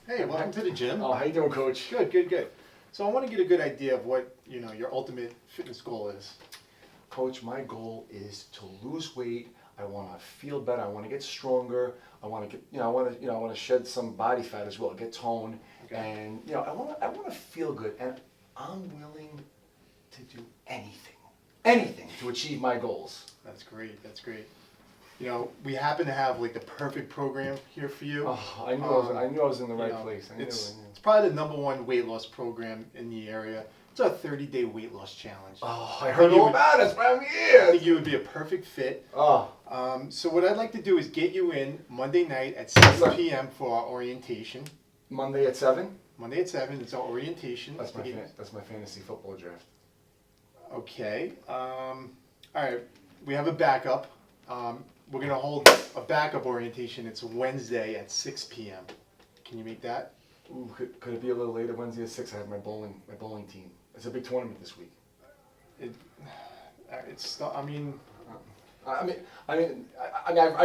Hey, welcome to the gym. Oh, how you doing, Coach? Good, good, good. So I want to get a good idea of what, your ultimate fitness goal is. Coach, my goal is to lose weight. I want to feel better. I want to get stronger. I want to get, I want to shed some body fat as well, get tone, Okay. and I want to feel good. And I'm willing to do anything to achieve my goals. That's great. That's great. We happen to have like the perfect program here for you. Oh, I knew I was in the right place. I knew. It's probably the #1 weight loss program in the area. It's a 30-day weight loss challenge. Oh, I heard all about it. That's why I'm here. I think you would be a perfect fit. Oh, So what I'd like to do is get you in Monday night at 7 p.m. for our orientation. Monday at 7. Monday at 7, it's our orientation. That's my fantasy football draft. Okay. All right. We have a backup. We're going to hold a backup orientation. It's Wednesday at 6 p.m. Can you make that? Ooh, could it be a little later? Wednesday at 6. I have my bowling team. It's a big tournament this week. I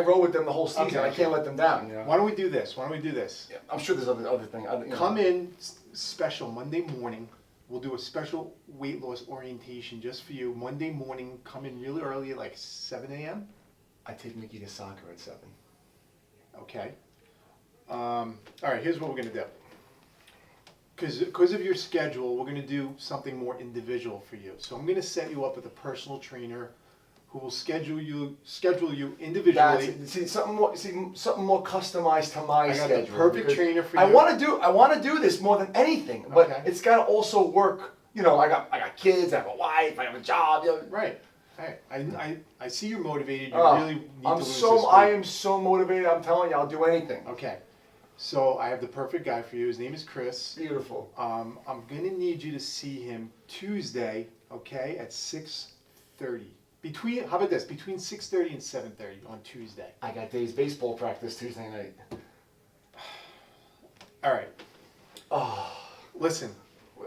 roll with them the whole season. Okay. I can't let them down. Why don't we do this? Yeah, I'm sure there's other things. Come in special Monday morning. We'll do a special weight loss orientation just for you. Monday morning, come in really early at like 7 a.m. I take Mickey to soccer at 7. Okay. All right, here's what we're going to do. Because of your schedule, we're going to do something more individual for you. So I'm going to set you up with a personal trainer who will schedule you individually. Something more customized to my I got schedule. the perfect trainer for you. I want to do this more than anything, but Okay. it's got to also work. I got kids, I have a wife, I have a job. Right. I see you're motivated. You Oh, really need to lose this weight. I am so motivated. I'm telling you, I'll do anything. Okay. So I have the perfect guy for you. His name is Chris. Beautiful. I'm gonna need you to see him Tuesday, okay, at 6:30. How about this? Between 6:30 and 7:30 on Tuesday. I got Dave's baseball practice Tuesday night. All right. Oh, Listen.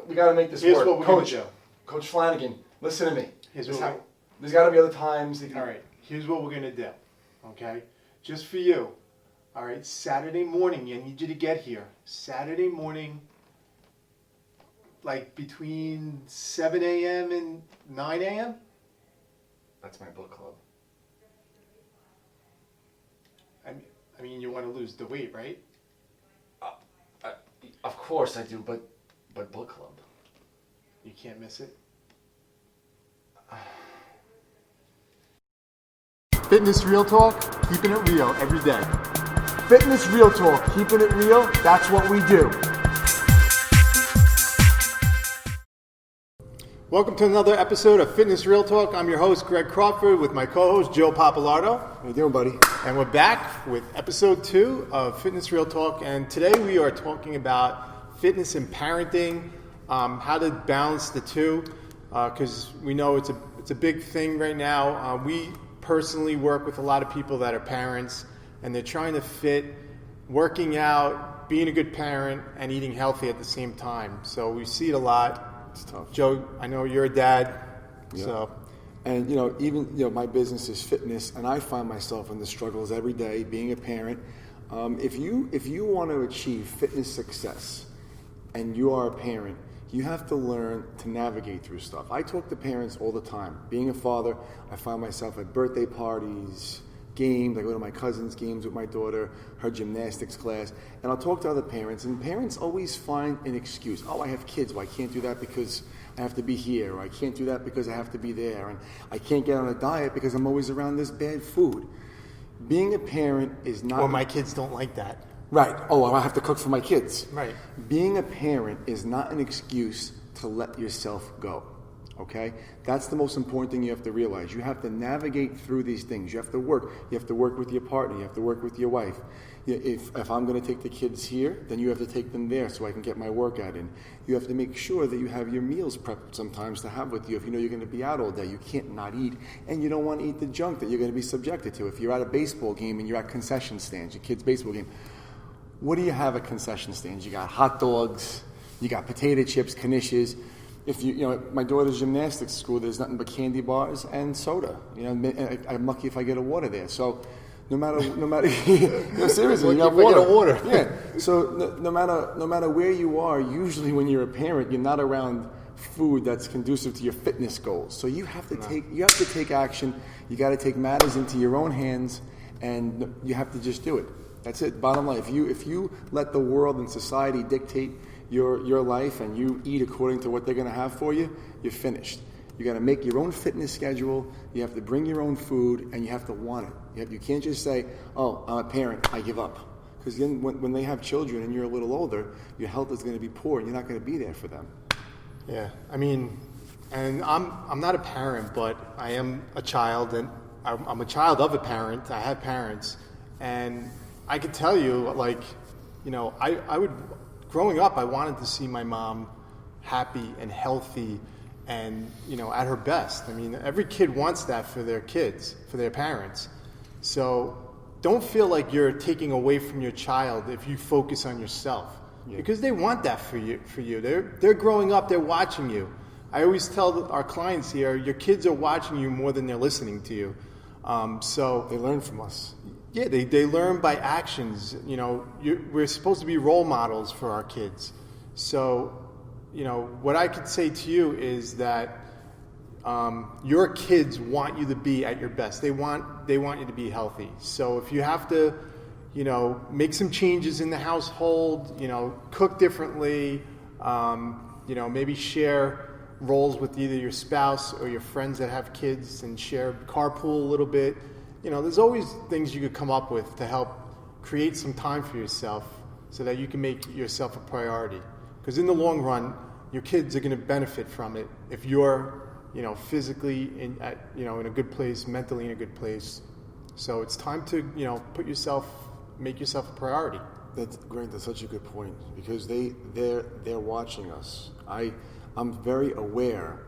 we got to make this Here's work. what we're Coach, gonna do. Coach Flanagan, listen to me. Here's what There's got to be other times. All right. Here's what we're gonna do. Okay. Just for you. All right. Saturday morning. I need you to get here. Saturday morning. Like between 7 a.m. and 9 a.m. That's my book club. I mean, you want to lose the weight, right? Of course I do, but book club. You can't miss it. Fitness Real Talk, keeping it real every day. Fitness Real Talk, keeping it real, that's what we do. Welcome to another episode of Fitness Real Talk. I'm your host, Greg Crawford, with my co-host, Joe Papalardo. How you doing, buddy? And we're back with episode 2 of Fitness Real Talk. And today we are talking about fitness and parenting, how to balance the two, because we know it's a big thing right now. We personally work with a lot of people that are parents, and they're trying to fit working out, being a good parent, and eating healthy at the same time. So we see it a lot. It's tough. Joe, I know you're a dad, Yeah. so And even my business is fitness, and I find myself in the struggles every day being a parent. If you want to achieve fitness success, and you are a parent, you have to learn to navigate through stuff. I talk to parents all the time. Being a father, I find myself at birthday parties, games. I go to my cousin's games with my daughter, her gymnastics class, and I'll talk to other parents, and parents always find an excuse. Oh, I have kids. Well, I can't do that because I have to be here, or I can't do that because I have to be there, and I can't get on a diet because I'm always around this bad food. Being a parent is not... or my kids don't like that. Right. Oh, I have to cook for my kids. Right. Being a parent is not an excuse to let yourself go. Okay? That's the most important thing you have to realize. You have to navigate through these things. You have to work. You have to work with your partner. You have to work with your wife. If I'm going to take the kids here, then you have to take them there so I can get my workout in. You have to make sure that you have your meals prepped sometimes to have with you. If you know you're going to be out all day, you can't not eat. And you don't want to eat the junk that you're going to be subjected to. If you're at a baseball game and you're at concession stands, your kid's baseball game, what do you have at concession stands? You got hot dogs, you got potato chips, knishes. If my daughter's gymnastics school, there's nothing but candy bars and soda. I'm lucky if I get a water there. So no matter, no, seriously, you Well, have keep water. forgetting water. Yeah. So no matter where you are, usually when you're a parent, you're not around food that's conducive to your fitness goals. So you have to take action. You got to take matters into your own hands, and you have to just do it. That's it. Bottom line, if you let the world and society dictate your life and you eat according to what they're going to have for you, you're finished. You got to make your own fitness schedule. You have to bring your own food, and you have to want it. You can't just say, "Oh, I'm a parent, I give up." Because then when they have children and you're a little older, your health is going to be poor, and you're not going to be there for them. Yeah, I mean, and I'm not a parent, but I am a child, and I'm a child of a parent. I have parents, and I could tell you, like, you know, I would, growing up, I wanted to see my mom happy and healthy and, you know, at her best. I mean, every kid wants that for their kids, for their parents. So don't feel like you're taking away from your child if you focus on yourself. Yeah. Because they want that for you. They're growing up, they're watching you. I always tell our clients here, your kids are watching you more than they're listening to you. So They learn from us. yeah, they learn by actions. You know, we're supposed to be role models for our kids. So, you know, what I could say to you is that your kids want you to be at your best. They want you to be healthy. So if you have to, you know, make some changes in the household, you know, cook differently, you know, maybe share roles with either your spouse or your friends that have kids and share carpool a little bit. You know, there's always things you could come up with to help create some time for yourself so that you can make yourself a priority. Because in the long run, your kids are going to benefit from it if you're, you know, physically in a good place, mentally in a good place. So it's time to, you know, make yourself a priority. That's great. That's such a good point because they're watching us. I'm very aware,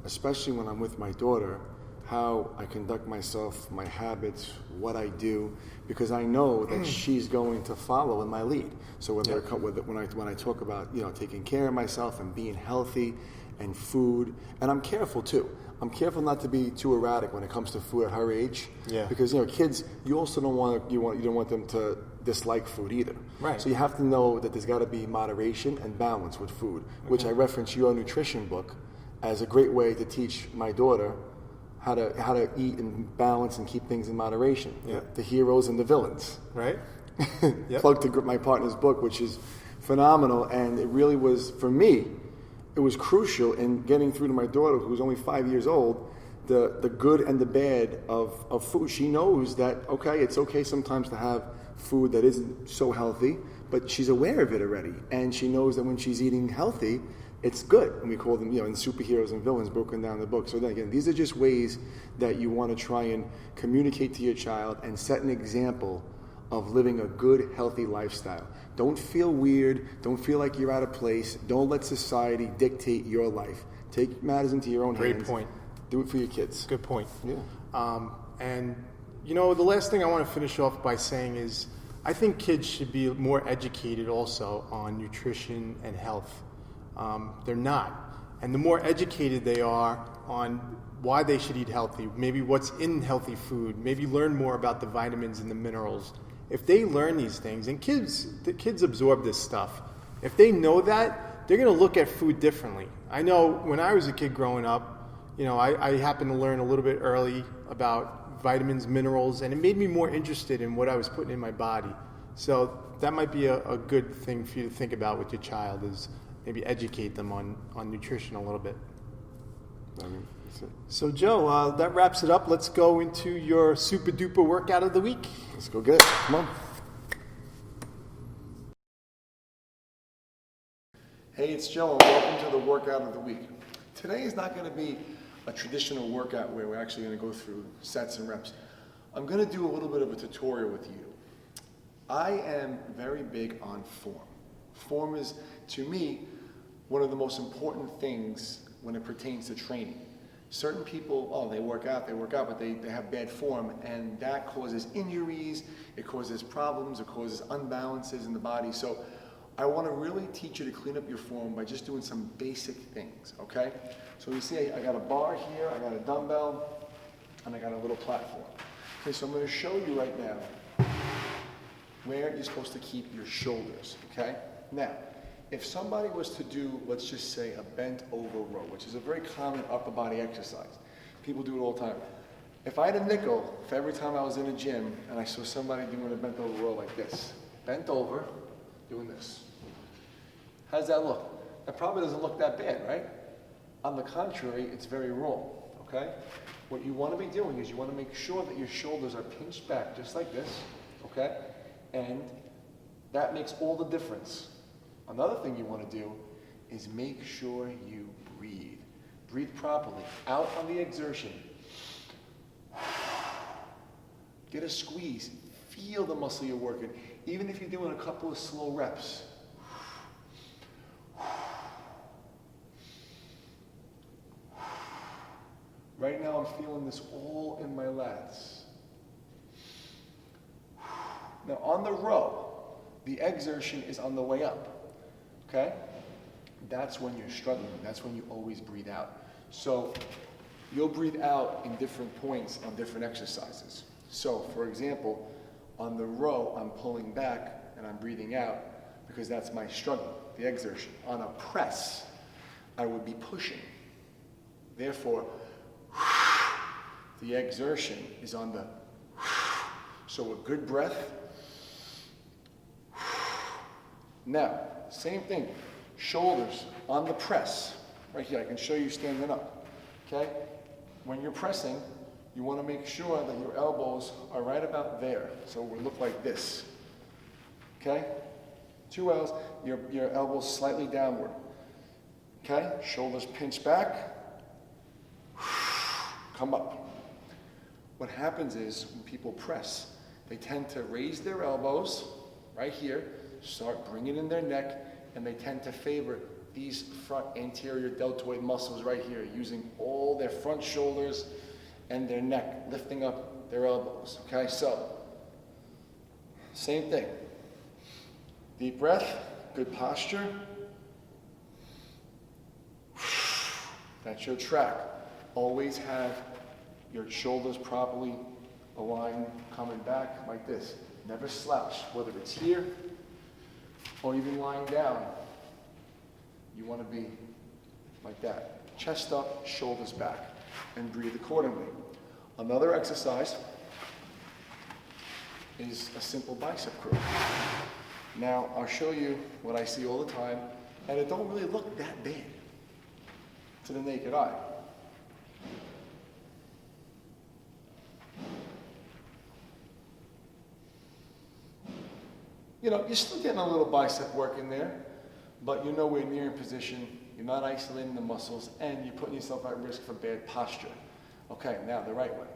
especially when I'm with my daughter, how I conduct myself, my habits, what I do, because I know that she's going to follow in my lead. So when I talk about, you know, taking care of myself and being healthy and food, and I'm careful too. I'm careful not to be too erratic when it comes to food at her age. Yeah. Because, you know, kids, you also don't want them to dislike food either. Right. So you have to know that there's got to be moderation and balance with food, which I reference your nutrition book as a great way to teach my daughter how to eat and balance and keep things in moderation. Yeah. The heroes and the villains. Right? Yep. Plug to my partner's book, which is phenomenal, and it really was, for me, it was crucial in getting through to my daughter, who's only 5 years old, the good and the bad of food. She knows that, okay, it's okay sometimes to have food that isn't so healthy, but she's aware of it already. And she knows that when she's eating healthy, it's good. And we call them, you know, in superheroes and villains broken down in the book. So then again, these are just ways that you want to try and communicate to your child and set an example of living a good, healthy lifestyle. Don't feel weird. Don't feel like you're out of place. Don't let society dictate your life. Take matters into your own hands. Great point. Do it for your kids. Good point. Yeah. And, you know, the last thing I want to finish off by saying is I think kids should be more educated also on nutrition and health. They're not. And the more educated they are on why they should eat healthy, maybe what's in healthy food, maybe learn more about the vitamins and the minerals. If they learn these things, and the kids absorb this stuff, if they know that, they're going to look at food differently. I know when I was a kid growing up, you know, I happened to learn a little bit early about vitamins, minerals, and it made me more interested in what I was putting in my body. So that might be a good thing for you to think about with your child, is maybe educate them on nutrition a little bit. I mean, that's it. So Joe, that wraps it up. Let's go into your super duper workout of the week. Let's go get it. Come on. Hey, it's Joe, and welcome to the workout of the week. Today is not going to be a traditional workout where we're actually going to go through sets and reps. I'm going to do a little bit of a tutorial with you. I am very big on form. Form is, to me, one of the most important things when it pertains to training. Certain people, they work out, but they have bad form, and that causes injuries, it causes problems, it causes unbalances in the body. So I want to really teach you to clean up your form by just doing some basic things, okay? So you see, I got a bar here, I got a dumbbell, and I got a little platform. Okay, so I'm going to show you right now where you're supposed to keep your shoulders, okay? Now, if somebody was to do, let's just say, a bent over row, which is a very common upper body exercise. People do it all the time. If I had a nickel for every time I was in a gym and I saw somebody doing a bent over row like this, bent over, doing this. How does that look? That probably doesn't look that bad, right? On the contrary, it's very wrong, okay? What you want to be doing is you want to make sure that your shoulders are pinched back just like this, okay? And that makes all the difference. Another thing you want to do is make sure you breathe. Breathe properly, out on the exertion. Get a squeeze. Feel the muscle you're working, even if you're doing a couple of slow reps. Right now I'm feeling this all in my lats. Now on the row, the exertion is on the way up, okay? That's when you're struggling. That's when you always breathe out. So you'll breathe out in different points on different exercises. So for example, on the row, I'm pulling back and I'm breathing out because that's my struggle, the exertion. On a press, I would be pushing. Therefore, the exertion is on the, so a good breath. Now, same thing, shoulders on the press. Right here, I can show you standing up, okay? When you're pressing, you want to make sure that your elbows are right about there. So it would look like this, okay? 2 L's, your elbows slightly downward, okay? Shoulders pinch back, come up. What happens is when people press, they tend to raise their elbows right here, start bringing in their neck, and they tend to favor these front anterior deltoid muscles right here, using all their front shoulders and their neck, lifting up their elbows, okay? So, same thing. Deep breath, good posture. That's your track. Always have your shoulders properly aligned, coming back like this. Never slouch, whether it's here or even lying down. You want to be like that. Chest up, shoulders back, and breathe accordingly. Another exercise is a simple bicep curl. Now, I'll show you what I see all the time, and it don't really look that bad to the naked eye. You know, you're still getting a little bicep work in there, but you're nowhere near in position, you're not isolating the muscles, and you're putting yourself at risk for bad posture. Okay, now the right way.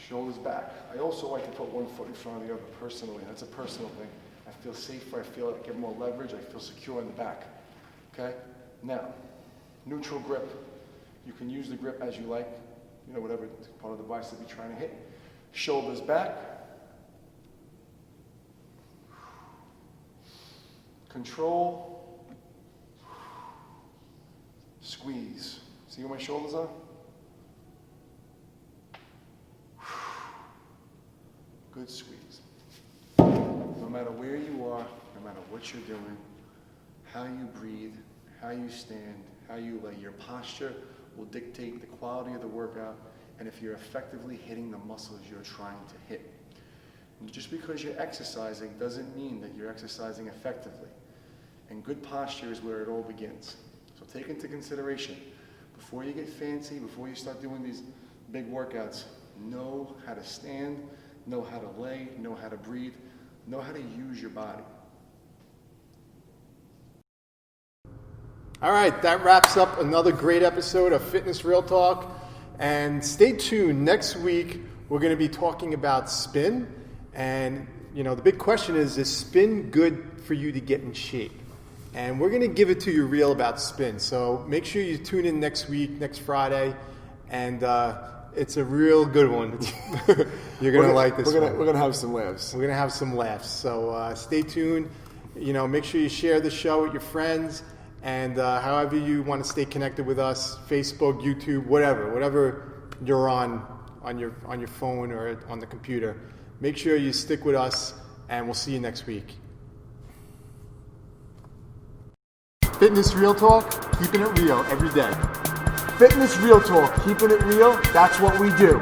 Shoulders back. I also like to put one foot in front of the other personally. That's a personal thing. I feel safer, I feel like I get more leverage, I feel secure in the back. Okay? Now, neutral grip. You can use the grip as you like, you know, whatever part of the bicep you're trying to hit. Shoulders back. Control, squeeze. See where my shoulders are? Good squeeze. No matter where you are, no matter what you're doing, how you breathe, how you stand, how you lay, your posture will dictate the quality of the workout and if you're effectively hitting the muscles you're trying to hit. And just because you're exercising doesn't mean that you're exercising effectively. And good posture is where it all begins. So take into consideration, before you get fancy, before you start doing these big workouts, know how to stand, know how to lay, know how to breathe, know how to use your body. All right, that wraps up another great episode of Fitness Real Talk. And stay tuned. Next week, we're going to be talking about spin. And, you know, the big question is spin good for you to get in shape? And we're going to give it to you real about spin. So make sure you tune in next week, next Friday. And it's a real good one. You're going to like this one. We're going to have some laughs. We're going to have some laughs. So stay tuned. You know, make sure you share the show with your friends. And however you want to stay connected with us, Facebook, YouTube, whatever you're on, on your phone or on the computer. Make sure you stick with us, and we'll see you next week. Fitness Real Talk, keeping it real every day. Fitness Real Talk, keeping it real, that's what we do.